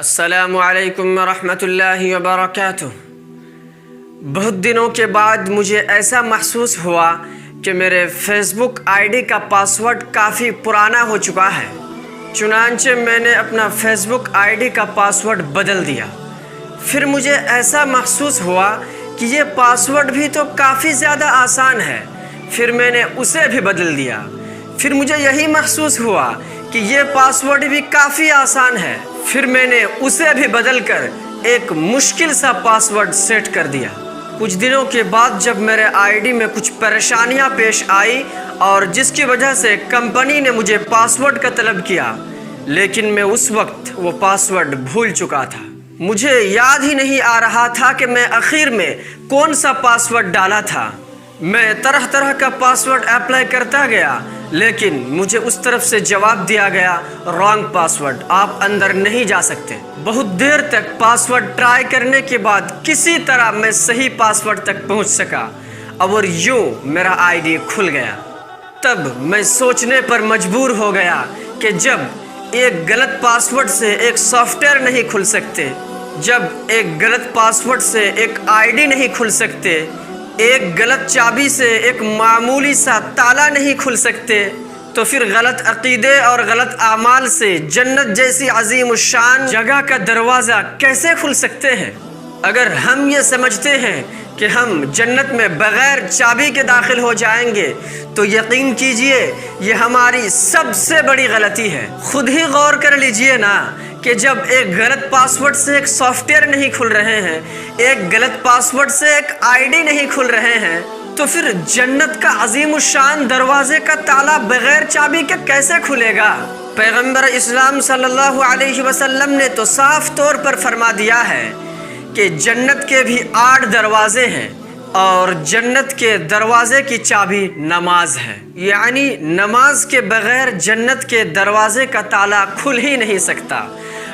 السلام علیکم ورحمۃ اللہ وبرکاتہ۔ بہت دنوں کے بعد مجھے ایسا محسوس ہوا کہ میرے فیس بک آئی ڈی کا پاسورڈ کافی پرانا ہو چکا ہے۔ چنانچہ میں نے اپنا فیس بک آئی ڈی کا پاسورڈ بدل دیا۔ پھر مجھے ایسا محسوس ہوا کہ یہ پاسورڈ بھی تو کافی زیادہ آسان ہے، پھر میں نے اسے بھی بدل دیا۔ پھر مجھے یہی محسوس ہوا کہ یہ پاسورڈ بھی کافی آسان ہے، پھر میں نے اسے بھی بدل کر ایک مشکل سا پاسورڈ سیٹ کر دیا۔ کچھ دنوں کے بعد جب میرے آئی ڈی میں کچھ پریشانیاں پیش آئی اور جس کی وجہ سے کمپنی نے مجھے پاسورڈ کا طلب کیا، لیکن میں اس وقت وہ پاسورڈ بھول چکا تھا۔ مجھے یاد ہی نہیں آ رہا تھا کہ میں آخر میں کون سا پاسورڈ ڈالا تھا۔ میں طرح طرح کا پاسورڈ اپلائی کرتا گیا، لیکن مجھے اس طرف سے جواب دیا گیا رانگ پاسورڈ، آپ اندر نہیں جا سکتے۔ بہت دیر تک پاسورڈ ٹرائی کرنے کے بعد کسی طرح میں صحیح پاسورڈ تک پہنچ سکا اور یوں میرا آئی ڈی کھل گیا۔ تب میں سوچنے پر مجبور ہو گیا کہ جب ایک غلط پاسورڈ سے ایک سافٹ ویئر نہیں کھل سکتے، جب ایک غلط پاسورڈ سے ایک آئی ڈی نہیں کھل سکتے، ایک غلط چابی سے ایک معمولی سا تالا نہیں کھل سکتے، تو پھر غلط عقیدے اور غلط اعمال سے جنت جیسی عظیم الشان جگہ کا دروازہ کیسے کھل سکتے ہیں؟ اگر ہم یہ سمجھتے ہیں کہ ہم جنت میں بغیر چابی کے داخل ہو جائیں گے تو یقین کیجئے یہ ہماری سب سے بڑی غلطی ہے۔ خود ہی غور کر لیجئے نا کہ جب ایک غلط پاسورڈ سے ایک سافٹ ویئر نہیں کھل رہے ہیں، ایک غلط پاسورڈ سے ایک آئی ڈی نہیں کھل رہے ہیں، تو پھر جنت کا عظیم الشان دروازے کا تالا بغیر چابی کے کیسے کھلے گا؟ پیغمبر اسلام صلی اللہ علیہ وسلم نے تو صاف طور پر فرما دیا ہے کہ جنت کے بھی 8 دروازے ہیں اور جنت کے دروازے کی چابی نماز ہے، یعنی نماز کے بغیر جنت کے دروازے کا تالا کھل ہی نہیں سکتا۔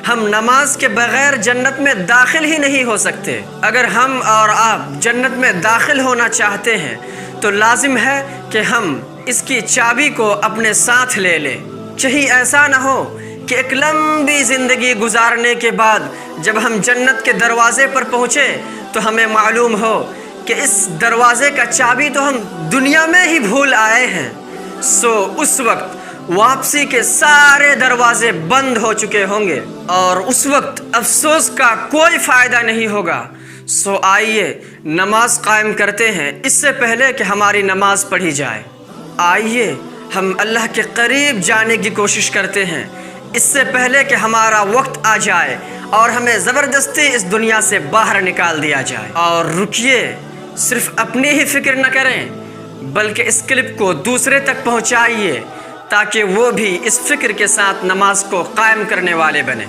ہم نماز کے بغیر جنت میں داخل ہی نہیں ہو سکتے۔ اگر ہم اور آپ جنت میں داخل ہونا چاہتے ہیں تو لازم ہے کہ ہم اس کی چابی کو اپنے ساتھ لے لیں۔ کہیں ایسا نہ ہو کہ ایک لمبی زندگی گزارنے کے بعد جب ہم جنت کے دروازے پر پہنچے تو ہمیں معلوم ہو کہ اس دروازے کا چابی تو ہم دنیا میں ہی بھول آئے ہیں، سو اس وقت واپسی کے سارے دروازے بند ہو چکے ہوں گے اور اس وقت افسوس کا کوئی فائدہ نہیں ہوگا۔ سو آئیے نماز قائم کرتے ہیں اس سے پہلے کہ ہماری نماز پڑھی جائے۔ آئیے ہم اللہ کے قریب جانے کی کوشش کرتے ہیں اس سے پہلے کہ ہمارا وقت آ جائے اور ہمیں زبردستی اس دنیا سے باہر نکال دیا جائے۔ اور رکیے، صرف اپنی ہی فکر نہ کریں بلکہ اس کلپ کو دوسرے تک پہنچائیے تاکہ وہ بھی اس فکر کے ساتھ نماز کو قائم کرنے والے بنیں۔